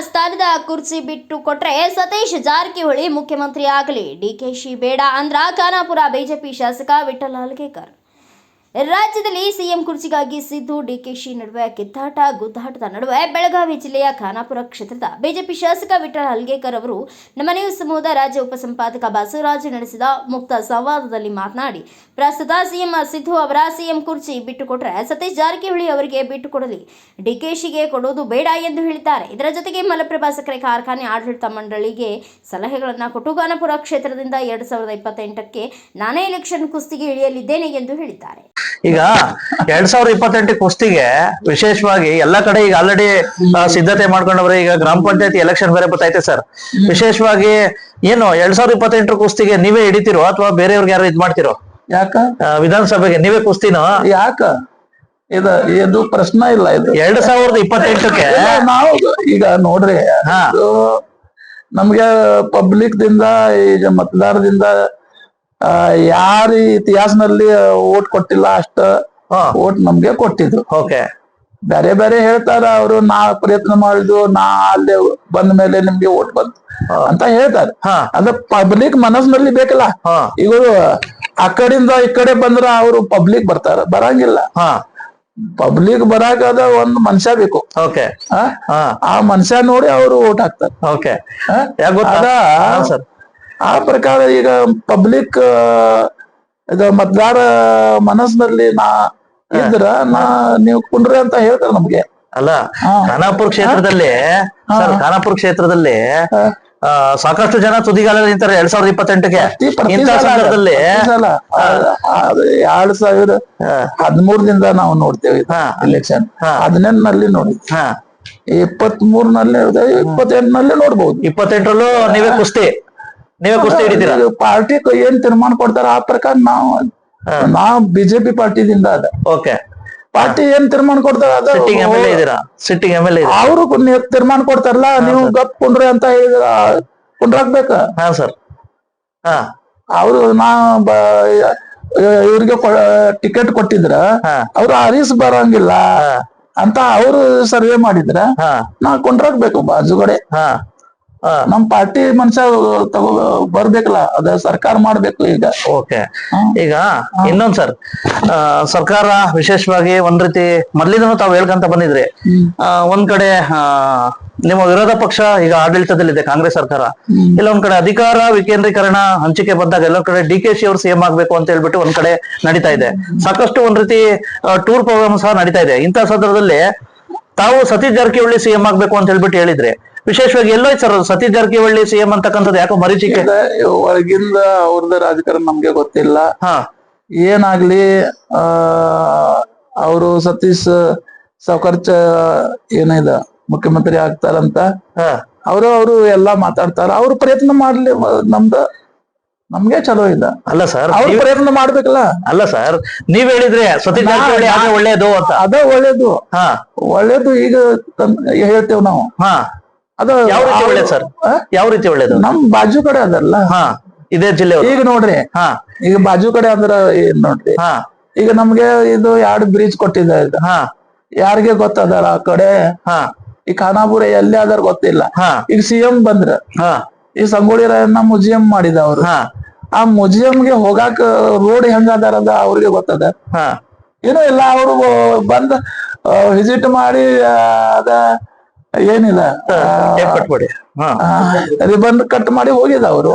ಸ್ಥಾನದ ಕುರ್ಚಿ ಬಿಟ್ಟು ಕೊಟ್ರೆ ಸತೀಶ್ ಜಾರಕಿಹೊಳಿ ಮುಖ್ಯಮಂತ್ರಿ ಆಗಲಿ, ಡಿಕೆಶಿ ಬೇಡ ಅಂದ್ರ ಖಾನಾಪುರ ಬಿಜೆಪಿ ಶಾಸಕ ವಿಠ್ಠಲ್ ಹಲಗೇಕರ್. ರಾಜ್ಯದಲ್ಲಿ ಸಿಎಂ ಕುರ್ಚಿಗಾಗಿ ಸಿದ್ದು ಡಿಕೆಶಿ ನಡುವೆ ಕಿತ್ತಾಟ ಗುದ್ದಾಟದ ನಡುವೆ ಬೆಳಗಾವಿ ಜಿಲ್ಲೆಯ ಖಾನಾಪುರ ಕ್ಷೇತ್ರದ ಬಿಜೆಪಿ ಶಾಸಕ ವಿಠ್ಠಲ್ ಹಲಗೇಕರ್ ಅವರು ನಮ್ಮ ನ್ಯೂಸ್ ಸಮೂಹದ ರಾಜ್ಯ ಉಪಸಂಪಾದಕ ಬಸವರಾಜ್ ನಡೆಸಿದ ಮುಕ್ತ ಸಂವಾದದಲ್ಲಿ ಮಾತನಾಡಿ, ಪ್ರಸ್ತುತ ಸಿಎಂ ಸಿದ್ದು ಅವರ ಸಿಎಂ ಕುರ್ಚಿ ಬಿಟ್ಟುಕೊಟ್ರೆ ಸತೀಶ್ ಜಾರಕಿಹೊಳಿ ಅವರಿಗೆ ಬಿಟ್ಟುಕೊಡಲಿ, ಡಿಕೆಶಿಗೆ ಕೊಡೋದು ಬೇಡ ಎಂದು ಹೇಳಿದ್ದಾರೆ. ಇದರ ಜೊತೆಗೆ ಮಲಪ್ರಭಾ ಸಕ್ಕರೆ ಕಾರ್ಖಾನೆ ಆಡಳಿತ ಮಂಡಳಿಗೆ ಸಲಹೆಗಳನ್ನು ಕೊಟ್ಟು ಖಾನಾಪುರ ಕ್ಷೇತ್ರದಿಂದ 2028ಕ್ಕೆ ನಾನೇ ಎಲೆಕ್ಷನ್ ಕುಸ್ತಿಗೆ ಇಳಿಯಲಿದ್ದೇನೆ ಎಂದು ಹೇಳಿದ್ದಾರೆ. ಈಗ 2028 ಕುಸ್ತಿಗೆ ವಿಶೇಷವಾಗಿ ಎಲ್ಲಾ ಕಡೆ ಈಗ ಆಲ್ರೆಡಿ ಸಿದ್ಧತೆ ಮಾಡ್ಕೊಂಡವ್ರೆ. ಈಗ ಗ್ರಾಮ ಪಂಚಾಯತಿ ಎಲೆಕ್ಷನ್ ಬೇರೆ ಬರ್ತೈತೆ ಸರ್. ವಿಶೇಷವಾಗಿ ಏನು 2028 ಕುಸ್ತಿಗೆ ನೀವೇ ಹಿಡಿತಿರೋ ಅಥವಾ ಬೇರೆಯವ್ರಿಗೆ ಯಾರು ಇದ್ ಮಾಡ್ತಿರೋ? ಯಾಕ ವಿಧಾನಸಭೆಗೆ ನೀವೇ ಕುಸ್ತಿನೋ? ಯಾಕ ಇದು ಪ್ರಶ್ನೆ ಇಲ್ಲ. ಇದು 2028ಕ್ಕೆ ನಾವು ಈಗ ನೋಡ್ರಿ, ನಮ್ಗೆ ಪಬ್ಲಿಕ್ ದಿಂದ ಈಗ ಮತದಾರದಿಂದ ಯಾರ ಇತಿಹಾಸನಲ್ಲಿ ಓಟ್ ಕೊಟ್ಟಿಲ್ಲ ಅಷ್ಟ ಓಟ್ ನಮ್ಗೆ ಕೊಟ್ಟಿದ್ರು. ಓಕೆ, ಬೇರೆ ಬೇರೆ ಹೇಳ್ತಾರ ಅವರು, ನಾ ಪ್ರಯತ್ನ ಮಾಡಿದ್ವು, ನಾ ಅಲ್ಲಿ ಬಂದ ಮೇಲೆ ನಿಮ್ಗೆ ಓಟ್ ಬಂತು ಅಂತ ಹೇಳ್ತಾರೆ. ಅದ ಪಬ್ಲಿಕ್ ಮನಸ್ಸಿನಲ್ಲಿ ಬೇಕಲ್ಲ. ಈಗ ಆ ಕಡೆಯಿಂದ ಈ ಕಡೆ ಬಂದ್ರ ಅವರು ಪಬ್ಲಿಕ್ ಬರ್ತಾರ, ಬರಂಗಿಲ್ಲ. ಪಬ್ಲಿಕ್ ಬರಾಕದ ಒಂದ್ ಮನುಷ್ಯ ಬೇಕು. ಓಕೆ, ಆ ಮನುಷ್ಯ ನೋಡಿ ಅವರು ಓಟ್ ಹಾಕ್ತಾರೆ. ಓಕೆ, ಸರ್ ಆ ಪ್ರಕಾರ ಈಗ ಪಬ್ಲಿಕ್ ಮತದಾರ ಮನಸ್ಸಿನಲ್ಲಿ ನಾ ಇದ್ರ ನೀವು ಕುಂಡ್ರಿ ಅಂತ ಹೇಳ್ತಾರೆ ನಮ್ಗೆ. ಅಲ್ಲ, ಖಾನಾಪುರ ಕ್ಷೇತ್ರದಲ್ಲಿ ಖಾನಾಪುರ ಕ್ಷೇತ್ರದಲ್ಲಿ ಸಾಕಷ್ಟು ಜನ ತುದಿಗಾಲ ನಿಂತಾರೆ 2028ಕ್ಕೆ. ಇಂಥ ಸಂದರ್ಭದಲ್ಲಿ 2013ದಿಂದ ನಾವು ನೋಡ್ತೇವೆ ಎಲೆಕ್ಷನ್. 17ನಲ್ಲಿ ನೋಡಿದ್ವಿ, 23ನಲ್ಲಿ 28ನಲ್ಲಿ ನೋಡ್ಬಹುದು. 28ರಲ್ಲೂ ನೀವೇ ಕುಸ್ತಿ ಹಿಡಿತೀರಾ? ಪಾರ್ಟಿ ಏನ್ ತೀರ್ಮಾನ ಕೊಡ್ತಾರ ಆ ಪ್ರಕಾರ ನಾವು ಬಿಜೆಪಿ ಪಾರ್ಟಿದಿಂದ ಅದ. ಓಕೆ, ಪಾರ್ಟಿ ಏನ್ ತೀರ್ಮಾನ ಕೊಡ್ತಾರ ಅದ. ಸಿಟ್ಟಿಂಗ್ ಎಮ್.ಎಲ್.ಎ ಅವರು ತೀರ್ಮಾನ ಕೊಡ್ತಾರಲ್ಲ, ನೀವು ಗಪ್ ಕುಂಡ್ರಿ ಅಂತ ಹೇಳಿದ್ರ ಕುಂಡ್ರಾಕ್ಬೇಕ. ಹಾ ಸರ್. ಅವರು ಇವ್ರಿಗೆ ಟಿಕೆಟ್ ಕೊಟ್ಟಿದ್ರ ಅವ್ರು ಹರೀಸ್ ಬರಂಗಿಲ್ಲ ಅಂತ ಅವರು ಸರ್ವೆ ಮಾಡಿದ್ರ ನಾ ಕುಂಡ್ರಾಕ್ಬೇಕು ಬಾಜುಗಡೆ. ನಮ್ ಪಾರ್ಟಿ ಮನುಷ್ಯ ಬರ್ಬೇಕಲ್ಲ, ಅದ ಸರ್ಕಾರ ಮಾಡ್ಬೇಕು ಈಗ. ಓಕೆ, ಈಗ ಇನ್ನೊಂದ್ ಸರ್, ಸರ್ಕಾರ ವಿಶೇಷವಾಗಿ ಒಂದ್ ರೀತಿ ಮೊದ್ಲಿಂದನೂ ತಾವು ಹೇಳ್ಕಂತ ಬಂದಿದ್ರಿ. ಒಂದ್ ಕಡೆ ನಿಮ್ಮ ವಿರೋಧ ಪಕ್ಷ ಈಗ ಆಡಳಿತದಲ್ಲಿದೆ ಕಾಂಗ್ರೆಸ್ ಸರ್ಕಾರ. ಇಲ್ಲ ಒಂದ್ ಕಡೆ ಅಧಿಕಾರ ವಿಕೇಂದ್ರೀಕರಣ ಹಂಚಿಕೆ ಬಂದಾಗ ಎಲ್ಲೊಂದ್ ಕಡೆ ಡಿಕೆಶಿ ಅವರು ಸಿಎಂ ಆಗ್ಬೇಕು ಅಂತ ಹೇಳ್ಬಿಟ್ಟು ಒಂದ್ ಕಡೆ ನಡೀತಾ ಇದೆ. ಸಾಕಷ್ಟು ಒಂದ್ ರೀತಿ ಟೂರ್ ಪ್ರೋಗ್ರಾಮ್ ಸಹ ನಡೀತಾ ಇದೆ. ಇಂಥ ಸಂದರ್ಭದಲ್ಲಿ ತಾವು ಸತೀಶ್ ಜಾರಕಿಹೊಳಿ ಸಿಎಂ ಆಗ್ಬೇಕು ಅಂತ ಹೇಳ್ಬಿಟ್ಟು ಹೇಳಿದ್ರೆ, ವಿಶೇಷವಾಗಿ ಎಲ್ಲೋಯ್ತು ಸರ್ ಸತೀಶ್ ಜಾರಕಿಹೊಳಿ ಸಿಎಂ ಅಂತಕ್ಕಂಥದ್ದು? ಯಾಕೋ ಮರೀಚಿಕೆ ಒಳಗಿಂದ ಅವ್ರದ್ದು ರಾಜಕಾರಣ ನಮ್ಗೆ ಗೊತ್ತಿಲ್ಲ. ಏನಾಗ್ಲಿ, ಅವರು ಸತೀಶ್ ಸಾವ್ಕಾರ್ ಏನಿದೆ ಮುಖ್ಯಮಂತ್ರಿ ಆಗ್ತಾರಂತ ಅವರು ಎಲ್ಲಾ ಮಾತಾಡ್ತಾರ. ಅವ್ರು ಪ್ರಯತ್ನ ಮಾಡ್ಲಿ, ನಮ್ಗೆ ಚಲೋ ಇಲ್ಲ. ಅಲ್ಲ ಸರ್, ಅವ್ರು ಪ್ರಯತ್ನ ಮಾಡ್ಬೇಕಲ್ಲ. ಅಲ್ಲ ಸರ್, ನೀವ್ ಹೇಳಿದ್ರೆ ಸತೀಶ್ ಜಾರಕಿಹೊಳಿ ಒಳ್ಳೇದು ಅಂತ. ಅದ ಒಳ್ಳೇದು. ಒಳ್ಳೇದು ಈಗ ಹೇಳ್ತೇವ್ ನಾವು. ಅದು ಯಾವ ರೀತಿ ಒಳ್ಳೇದು ಸರ್? ಯಾವ ರೀತಿ ಒಳ್ಳೇದು? ನಮ್ ಬಾಜು ಕಡೆ ಅದಲ್ಲ, ಇದೇ ಜಿಲ್ಲೆ. ಈಗ ನೋಡ್ರಿ, ಈಗ ಬಾಜು ಕಡೆ ಅಂದ್ರ ಏನ್ ನೋಡ್ರಿ, ಈಗ ನಮ್ಗೆ ಇದು 2 ಬ್ರಿಡ್ಜ್ ಕೊಟ್ಟಿದ್ದಾರೆ. ಯಾರಿಗೆ ಗೊತ್ತದಾರ ಆ ಕಡೆ? ಈ ಖಾನಾಪುರ ಎಲ್ಲಿ ಅದಾರ ಗೊತ್ತಿಲ್ಲ. ಈಗ ಸಿಎಂ ಬಂದ್ರ ಈ ಸಂಗೊಳ್ಳಿ ರಾಯಣ್ಣ ಮ್ಯೂಸಿಯಂ ಮಾಡಿದ ಅವ್ರು. ಆ ಮ್ಯೂಸಿಯಂಗೆ ಹೋಗಾಕ ರೋಡ್ ಹೆಂಗ ಅದಾರದ ಅವ್ರಿಗೆ ಗೊತ್ತದ ಏನೋ ಇಲ್ಲ. ಅವ್ರು ಬಂದ್ ವಿಸಿಟ್ ಮಾಡಿ ಅದ ಏನಿಲ್ಲ ರಿಬನ್ ಕಟ್ ಮಾಡಿ ಹೋಗಿದ ಅವರು.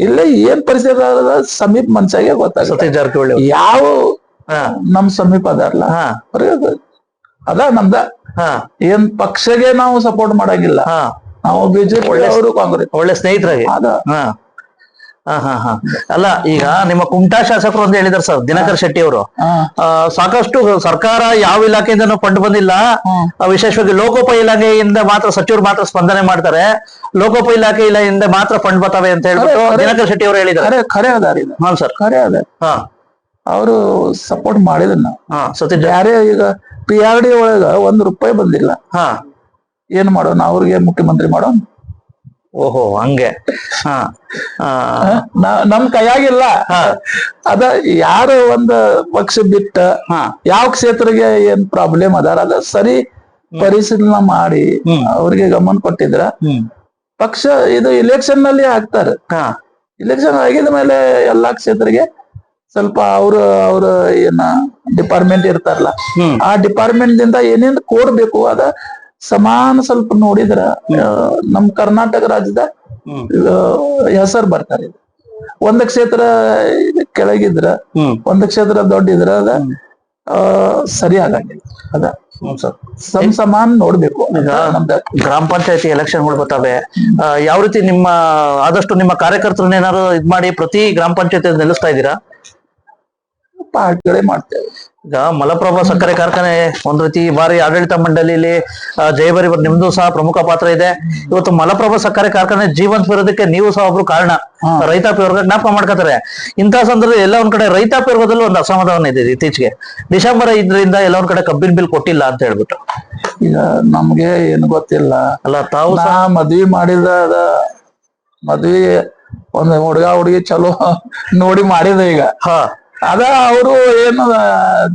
ಇಲ್ಲ ಏನ್ ಪರಿಸ್ಥಿತಿ ಅದ ಸಮೀಪ ಮನ್ಸಾಗೆ ಗೊತ್ತಾಗ ಸತೀಶ್ ಜಾರಕಿಹೊಳಿ ಯಾವ ನಮ್ ಸಮೀಪ ಅದಾರಲ್ಲ ಅದ ನಮ್ದ. ಏನ್ ಪಕ್ಷಗೆ ನಾವು ಸಪೋರ್ಟ್ ಮಾಡಂಗಿಲ್ಲ. ನಾವು ಬಿಜೆಪಿ ಅವರು ಕಾಂಗ್ರೆಸ್ ಒಳ್ಳೆ ಸ್ನೇಹಿತರಾಗಿ ಅದ. ಅಲ್ಲ, ಈಗ ನಿಮ್ಮ ಕುಮಟಾ ಶಾಸಕರು ಅಂತ ಹೇಳಿದಾರೆ ಸರ್, ದಿನಕರ್ ಶೆಟ್ಟಿ ಅವರು. ಸಾಕಷ್ಟು ಸರ್ಕಾರ ಯಾವ ಇಲಾಖೆಯಿಂದನೂ ಫಂಡ್ ಬಂದಿಲ್ಲ. ವಿಶೇಷವಾಗಿ ಲೋಕೋಪಯೋಗಿ ಇಲಾಖೆಯಿಂದ ಮಾತ್ರ ಸಚಿವರು ಮಾತ್ರ ಸ್ಪಂದನೆ ಮಾಡ್ತಾರೆ, ಲೋಕೋಪಯೋಗಿ ಇಲಾಖೆಯಿಂದ ಮಾತ್ರ ಫಂಡ್ ಬರ್ತವೆ ಅಂತ ಹೇಳ್ಬಿಟ್ಟು ದಿನಕರ್ ಶೆಟ್ಟಿ ಅವರು ಹೇಳಿದ್ದಾರೆ. ಖರೆ ಅದಾರ. ಹಾ ಸರ್, ಖರೆ ಅದ. ಅವರು ಸಪೋರ್ಟ್ ಮಾಡಿದನ್ನ ಸತೀಶ್ ಯಾರೇ ಈಗ PRD ಒಳಗ ₹1 ಬಂದಿಲ್ಲ. ಏನ್ ಮಾಡೋಣ, ಅವ್ರಿಗೆ ಮುಖ್ಯಮಂತ್ರಿ ಮಾಡೋಣ. ಓಹೋ, ಹಂಗೆ. ನಮ್ ಕೈಯಾಗಿಲ್ಲ. ಅದ ಯಾರು ಒಂದ್ ಪಕ್ಷ ಬಿಟ್ಟ ಯಾವ ಕ್ಷೇತ್ರಕ್ಕೆ ಏನ್ ಪ್ರಾಬ್ಲಮ್ ಅದಾರ ಅದ ಸರಿ ಪರಿಶೀಲನೆ ಮಾಡಿ ಅವ್ರಿಗೆ ಗಮನ ಕೊಟ್ಟಿದ್ರ ಪಕ್ಷ ಇದು ಇಲೆಕ್ಷನ್ ನಲ್ಲಿ ಹಾಕ್ತಾರೆ. ಇಲೆಕ್ಷನ್ ಆಗಿದ ಮೇಲೆ ಎಲ್ಲಾ ಕ್ಷೇತ್ರಕ್ಕೆ ಸ್ವಲ್ಪ ಅವ್ರ ಏನ ಡಿಪಾರ್ಟ್ಮೆಂಟ್ ಇರ್ತಾರಲ್ಲ ಆ ಡಿಪಾರ್ಟ್ಮೆಂಟ್ ದಿಂದ ಏನೇನ್ ಕೊಡ್ಬೇಕು ಅದ ಸಮಾನ ಸ್ವಲ್ಪ ನೋಡಿದ್ರ ನಮ್ ಕರ್ನಾಟಕ ರಾಜ್ಯದ ಹೆಸರು ಬರ್ತಾರೆ. ಒಂದ್ ಕ್ಷೇತ್ರ ಕೆಳಗಿದ್ರ ಒಂದ್ ಕ್ಷೇತ್ರ ದೊಡ್ಡಿದ್ರ ಅದ ಸರಿ ಆಗಂಗಿಲ್ಲ. ಅದ ಸಮಾನ ನೋಡ್ಬೇಕು. ಗ್ರಾಮ ಪಂಚಾಯತಿ ಎಲೆಕ್ಷನ್ಗಳು ಬರ್ತಾವೆ, ಯಾವ ರೀತಿ ಆದಷ್ಟು ನಿಮ್ಮ ಕಾರ್ಯಕರ್ತರನ್ನ ಏನಾದ್ರು ಇದ್ ಮಾಡಿ ಪ್ರತಿ ಗ್ರಾಮ ಪಂಚಾಯತಿ ನಿಲ್ಲಿಸ್ತಾ ಇದ್ದೀರಾ? ಪಾರ್ಟಿಗಳೇ ಮಾಡ್ತೇವೆ. ಈಗ ಮಲಪ್ರಭಾ ಸಕ್ಕರೆ ಕಾರ್ಖಾನೆ ಒಂದ್ ರೀತಿ ಬಾರಿ ಆಡಳಿತ ಮಂಡಳಿಯಲ್ಲಿ ಜಯಬರಿ ನಿಮ್ದು ಸಹ ಪ್ರಮುಖ ಪಾತ್ರ ಇದೆ. ಇವತ್ತು ಮಲಪ್ರಭಾ ಸಕ್ಕರೆ ಕಾರ್ಖಾನೆ ಜೀವಂತ ಇರೋದಕ್ಕೆ ನೀವು ಸಹ ಒಬ್ರು ಕಾರಣ. ರೈತಾಪಿ ವರ್ಗ ಜ್ಞಾಪಕ ಮಾಡ್ಕೋತಾರೆ. ಇಂತಹ ಸಂದರ್ಭದಲ್ಲಿ ಎಲ್ಲ ಒಂದ್ ಕಡೆ ರೈತಾಪಿ ವರ್ಗದಲ್ಲೂ ಒಂದು ಅಸಮಾಧಾನ ಇದೆ. ಇತ್ತೀಚೆಗೆ ಡಿಸೆಂಬರ್ 5ರಿಂದ ಎಲ್ಲ ಒಂದ್ ಕಡೆ ಕಬ್ಬಿನ ಬಿಲ್ ಕೊಟ್ಟಿಲ್ಲ ಅಂತ ಹೇಳ್ಬಿಟ್ಟು. ಈಗ ನಮ್ಗೆ ಏನು ಗೊತ್ತಿಲ್ಲ ಅಲ್ಲ, ತಾವು ಮದ್ವಿ ಮಾಡಿದ ಮದ್ವಿ ಒಂದ್ ಹುಡುಗಿ ಚಲೋ ನೋಡಿ ಮಾಡಿದ. ಈಗ ಅದ ಅವರು ಏನು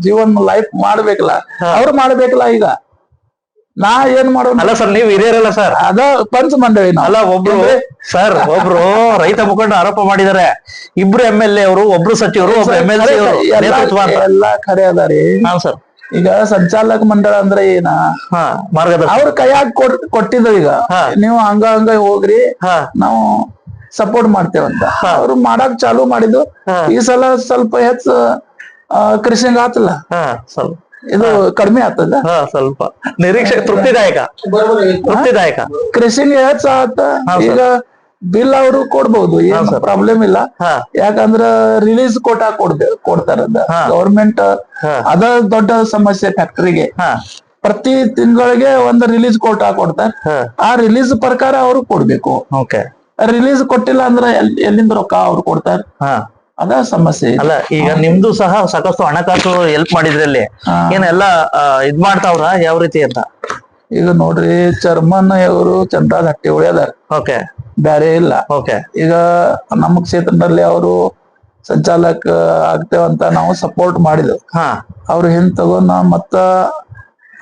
ಜೀವನ ಲೈಫ್ ಮಾಡ್ಬೇಕಲ್ಲ, ಅವ್ರು ಮಾಡ್ಬೇಕಲ್ಲ. ಈಗ ನಾ ಏನ್ ಮಾಡೋಣ? ಅಲ್ಲ ಸರ್, ನೀವು ಹಿರಿಯರಲ್ಲ ಸರ್, ಅದ ಪಂಚ ಮಂಡಳಿ. ಅಲ್ಲ, ಒಬ್ರು ರೈತ ಮುಖಂಡ ಆರೋಪ ಮಾಡಿದ್ದಾರೆ. ಇಬ್ರು MLA ಅವರು, ಒಬ್ರು ಸಚಿವರು, ಒಬ್ರು MLC ಎಲ್ಲಾ ಖರೆ ಅದಾರಿ. ಸರ್, ಈಗ ಸಂಚಾಲಕ ಮಂಡಳ ಅಂದ್ರೆ ಏನ ಮಾರ್ಗದರ್ಶನ ಅವ್ರ ಕೈಯಾಗ ಕೊಟ್ಟಿದ್ದ. ಈಗ ನೀವು ಹಂಗ ಹೋಗ್ರಿ, ನಾವು ಸಪೋರ್ಟ್ ಮಾಡ್ತೇವಂತ ಅವ್ರು ಮಾಡಕ್ ಚಾಲು ಮಾಡಿದ್ದು. ಈ ಸಲ ಸ್ವಲ್ಪ ಹೆಚ್ಚು ಕೃಷಿಂಗ್ ಆತಲ್ಲ, ಇದು ಕಡಿಮೆ ಆಗ್ತದ. ಸ್ವಲ್ಪ ನಿರೀಕ್ಷೆ ತೃಪ್ತಿದಾಯಕ ಕೃಷಿಂಗ್ ಹೆಚ್ಚ ಆತ. ಈಗ ಬಿಲ್ ಅವರು ಕೊಡ್ಬಹುದು, ಏನ್ ಪ್ರಾಬ್ಲಮ್ ಇಲ್ಲ. ಯಾಕಂದ್ರ ರಿಲೀಸ್ ಕೋಟಾ ಕೊಡ್ತಾರದ ಗವರ್ಮೆಂಟ್. ಅದ ದೊಡ್ಡ ಸಮಸ್ಯೆ ಫ್ಯಾಕ್ಟರಿಗೆ. ಪ್ರತಿ ತಿಂಗಳಿಗೆ ಒಂದು ರಿಲೀಸ್ ಕೋಟಾ ಕೊಡ್ತಾರೆ. ಆ ರಿಲೀಸ್ ಪ್ರಕಾರ ಅವರು ಕೊಡ್ಬೇಕು. ರಿಲೀಸ್ ಕೊಟ್ಟಿಲ್ಲ ಅಂದ್ರೆ ಎಲ್ಲಿಂದ ರೊಕ್ಕ ಅವ್ರು ಕೊಡ್ತಾರೆ. ಅದ ಸಮಸ್ಯೆ. ಅಲ್ಲ, ಈಗ ನಿಮ್ದು ಸಹ ಸಾಕಷ್ಟು ಹಣಕಾಸು ಹೆಲ್ಪ್ ಮಾಡಿದ್ರಲ್ಲಿ ಏನೆಲ್ಲ ಇದ್ ಮಾಡ್ತಾವ್ರ ಯಾವ ರೀತಿ ಅಂತ? ಈಗ ನೋಡ್ರಿ, ಚರ್ಮನ್ ಅವರು ಚಂದ್ರಾದ ಹಟ್ಟಿ ಉಳಿಯದಾರ. ಬ್ಯಾರೆ ಇಲ್ಲ. ಈಗ ನಮ್ಮ ಕ್ಷೇತ್ರದಲ್ಲಿ ಅವರು ಸಂಚಾಲಕ ಆಗ್ತೇವಂತ ನಾವು ಸಪೋರ್ಟ್ ಮಾಡಿದೆವು. ಅವ್ರು ಹಿಂದ್ ತಗೊಂಡ ಮತ್ತ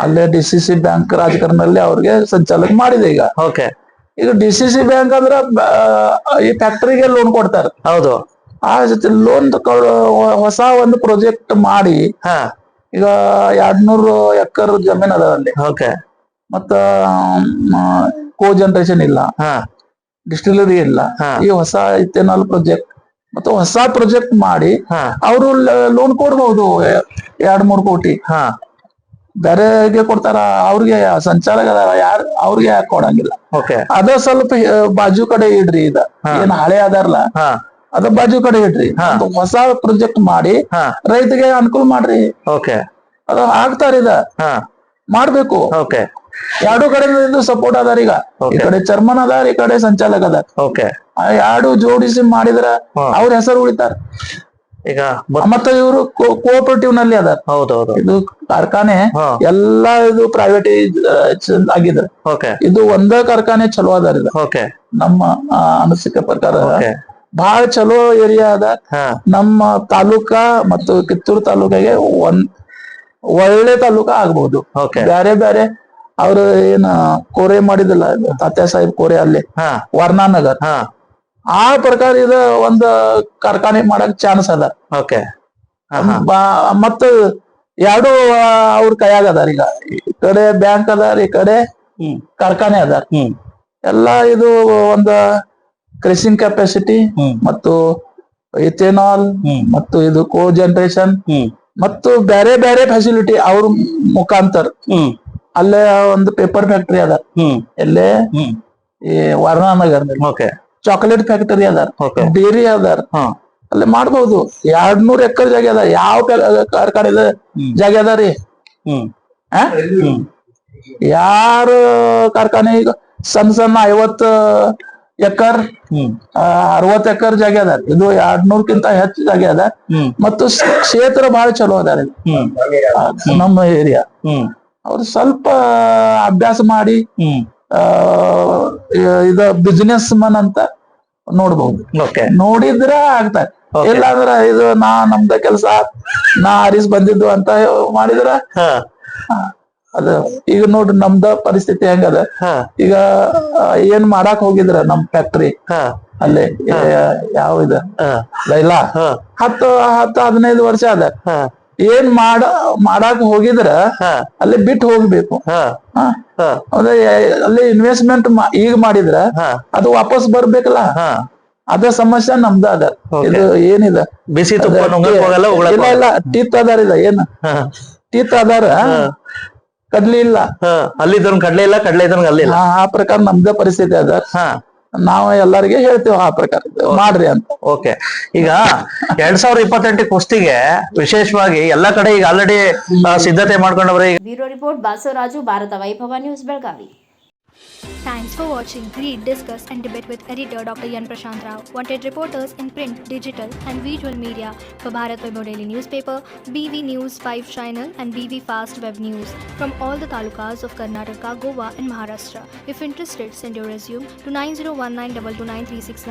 ಅಲ್ಲೇ DCC ಬ್ಯಾಂಕ್ ರಾಜಕಾರಣದಲ್ಲಿ ಅವ್ರಿಗೆ ಸಂಚಾಲಕ ಮಾಡಿದೆ. ಈಗ DCC ಬ್ಯಾಂಕ್ ಅಂದ್ರ ಈ ಫ್ಯಾಕ್ಟರಿಗೆ ಲೋನ್ ಕೊಡ್ತಾರೆ. ಹೌದು. ಆ ಲೋನ್ ಹೊಸ ಒಂದು ಪ್ರಾಜೆಕ್ಟ್ ಮಾಡಿ ಈಗ 200 ಎಕರ್ ಜಮೀನ್ ಅದ ಅಲ್ಲಿ. ಮತ್ತ ಕೋ ಜನರೇಷನ್ ಇಲ್ಲ, ಡಿಸ್ಟಿಲರಿ ಇಲ್ಲ. ಈ ಹೊಸ ಇಥೆನಾಲ್ ಪ್ರಾಜೆಕ್ಟ್ ಮತ್ತು ಹೊಸ ಪ್ರಾಜೆಕ್ಟ್ ಮಾಡಿ ಅವರು ಲೋನ್ ಕೊಡ್ಬಹುದು 2-3 ಕೋಟಿ. ಬೇರೆಗೆ ಕೊಡ್ತಾರ, ಅವ್ರಿಗೆ ಸಂಚಾಲಕ ಯಾರು ಅವ್ರಿಗೆ ಯಾಕೆ ಕೊಡಂಗಿಲ್ಲ? ಅದ ಸ್ವಲ್ಪ ಬಾಜು ಕಡೆ ಇಡ್ರಿ. ಇದ ಏನ್ ಹಳೆ ಅದಾರಲ್ಲ ಅದ ಬಾಜು ಕಡೆ ಇಡ್ರಿ. ಹೊಸ ಪ್ರಾಜೆಕ್ಟ್ ಮಾಡಿ ರೈತಗೆ ಅನುಕೂಲ ಮಾಡ್ರಿ. ಅದ ಆಗ್ತಾರ. ಇದ ಮಾಡ್ಬೇಕು. ಎರಡು ಕಡೆ ಸಪೋರ್ಟ್ ಅದಾರ. ಈಗ ಈ ಕಡೆ ಚರ್ಮನ್ ಅದಾರ, ಈ ಕಡೆ ಸಂಚಾಲಕ ಅದಾರ. ಎರಡು ಜೋಡಿಸಿ ಮಾಡಿದ್ರ ಅವ್ರ ಹೆಸರು ಉಳಿತಾರ. ಈಗ ಮತ್ತೆ ಇವರು ಕೋಆಪರೇಟಿವ್ ನಲ್ಲಿ ಅದಾರ. ಇದು ಕಾರ್ಖಾನೆ ಎಲ್ಲಾ ಇದು ಪ್ರೈವೇಟ್ ಆಗಿದ್ರೆ ಇದು ಒಂದ ಕಾರ್ಖಾನೆ ಚಲೋ ಅದಾರ. ನಮ್ಮ ಅನಿಸಿಕೆ ಪ್ರಕಾರ ಬಹಳ ಚಲೋ ಏರಿಯಾ ಅದ. ನಮ್ಮ ತಾಲೂಕಾ ಮತ್ತು ಕಿತ್ತೂರು ತಾಲೂಕಿಗೆ ಒಳ್ಳೆ ತಾಲೂಕಾ ಆಗ್ಬಹುದು. ಬ್ಯಾರೆ ಬ್ಯಾರೆ ಅವ್ರು ಏನ ಕೋರೆ ಮಾಡಿದಿಲ್ಲ, ತಾತ್ಯಾ ಸಾಹೇಬ್ ಕೋರೆ ಅಲ್ಲಿ ವರ್ಣಾನಗರ್, ಆ ಪ್ರಕಾರ ಇದ ಒಂದ್ ಕಾರ್ಖಾನೆ ಮಾಡಕ್ ಚಾನ್ಸ್ ಅದ. ಮತ್ತ ಎರಡು ಅವ್ರ ಕೈಯಾಗ ಅದಾರ. ಈಗ ಈ ಕಡೆ ಬ್ಯಾಂಕ್ ಅದಾರ, ಈ ಕಡೆ ಕಾರ್ಖಾನೆ ಅದಾರ. ಎಲ್ಲಾ ಇದು ಒಂದ ಕ್ರಷಿಂಗ್ ಕೆಪಾಸಿಟಿ ಮತ್ತು ಇಥೆನಾಲ್ ಮತ್ತು ಇದು ಕೋ ಜನರೇಷನ್ ಮತ್ತು ಬೇರೆ ಬೇರೆ ಫೆಸಿಲಿಟಿ ಅವ್ರ ಮುಖಾಂತರ. ಅಲ್ಲೇ ಒಂದು ಪೇಪರ್ ಫ್ಯಾಕ್ಟರಿ ಅದ, ಎಲ್ಲೇ ಈ ವರ್ಣನಗರ್. ಚಾಕ್ಲೇಟ್ ಫ್ಯಾಕ್ಟರಿ ಅದಾರ, ಡೇರಿ ಅದಾರ. ಅಲ್ಲಿ ಮಾಡ್ಬಹುದು. 200 ಎಕರ್ ಜಾಗ ಅದ. ಯಾವ ಕಾರ್ಖಾನೆ ಜಾಗ ಅದ ರೀ? ಯಾರು ಕಾರ್ಖಾನೆ ಈಗ ಸಣ್ಣ 50 ಎಕರ್ 60 ಎಕರ್ ಜಾಗ ಅದ. ಇದು 200ಕ್ಕಿಂತ ಹೆಚ್ಚು ಜಾಗ ಅದ. ಮತ್ತು ಕ್ಷೇತ್ರ ಬಹಳ ಚಲೋ ಅದಾರ ನಮ್ಮ ಏರಿಯಾ. ಅವ್ರು ಸ್ವಲ್ಪ ಅಭ್ಯಾಸ ಮಾಡಿ ಇದ ಬಿಸಿನೆಸ್ ಮನ್ ಅಂತ ನೋಡ್ಬಹುದು. ನೋಡಿದ್ರ ಆಗ್ತಾರೆ. ಇಲ್ಲಾಂದ್ರ ಇದು ನಮ್ದ ಕೆಲ್ಸ ನಾ ಹರಿಸ್ ಬಂದಿದ್ದು ಅಂತ ಮಾಡಿದ್ರ ಅದ ಈಗ ನೋಡ್ರಿ ನಮ್ದ ಪರಿಸ್ಥಿತಿ ಹೆಂಗದ ಈಗ ಏನ್ ಮಾಡಾಕ್ ಹೋಗಿದ್ರ ನಮ್ ಫ್ಯಾಕ್ಟ್ರಿ ಅಲ್ಲೇ ಯಾವ ಇದ ಲೈಲಾ 10-15 ವರ್ಷ ಅದ ಏನ್ ಮಾಡಾಕ್ ಹೋಗಿದ್ರ ಅಲ್ಲಿ ಬಿಟ್ಟು ಹೋಗ್ಬೇಕು ಅಂದ್ರೆ ಅಲ್ಲಿ ಇನ್ವೆಸ್ಟ್ಮೆಂಟ್ ಈಗ ಮಾಡಿದ್ರ ಅದು ವಾಪಸ್ ಬರ್ಬೇಕಲ್ಲ ಅದ ಸಮಸ್ಯೆ ನಮ್ದ ಅದ ಇದು ಏನಿದೆ ಬಿಸಿ ತುಪ್ಪ ಇಲ್ಲ ಟೀತ್ ಅದಾರ ಇಲ್ಲ ಏನ್ ಟೀತ್ ಅದಾರ ಕಡ್ಲಿ ಇಲ್ಲ ಅಲ್ಲಿದ್ದನ್ ಕಡ್ಲೆ ಇಲ್ಲ ಕಡ್ಲೆ ಇದ್ದನ್ ಅಲ್ಲಿ ಇಲ್ಲ ಆ ಪ್ರಕಾರ ನಮ್ದೇ ಪರಿಸ್ಥಿತಿ ಅದ ನಾವು ಎಲ್ಲರಿಗೆ ಹೇಳ್ತೇವೆ ಆ ಪ್ರಕಾರ ಮಾಡ್ರಿ ಅಂತ. ಓಕೆ, ಈಗ 2028 ಕುಸ್ತಿಗೆ ವಿಶೇಷವಾಗಿ ಎಲ್ಲಾ ಕಡೆ ಈಗ ಆಲ್ರೆಡಿ ಸಿದ್ಧತೆ ಮಾಡ್ಕೊಂಡವ್ರೆ. ಬ್ಯೂರೋ ರಿಪೋರ್ಟ್ ಬಾಸವರಾಜು, ಭಾರತ ವೈಭವ news, Belagavi. Thanks for watching. Read, discuss and debate with editor Dr. Yan Prashant Rao. Wanted reporters in print, digital and visual media for Bharat Vaibhav Daily Newspaper, BV News 5 Channel and BV Fast Web News from all the talukas of Karnataka, Goa and Maharashtra. If interested, send your resume to 9019229369.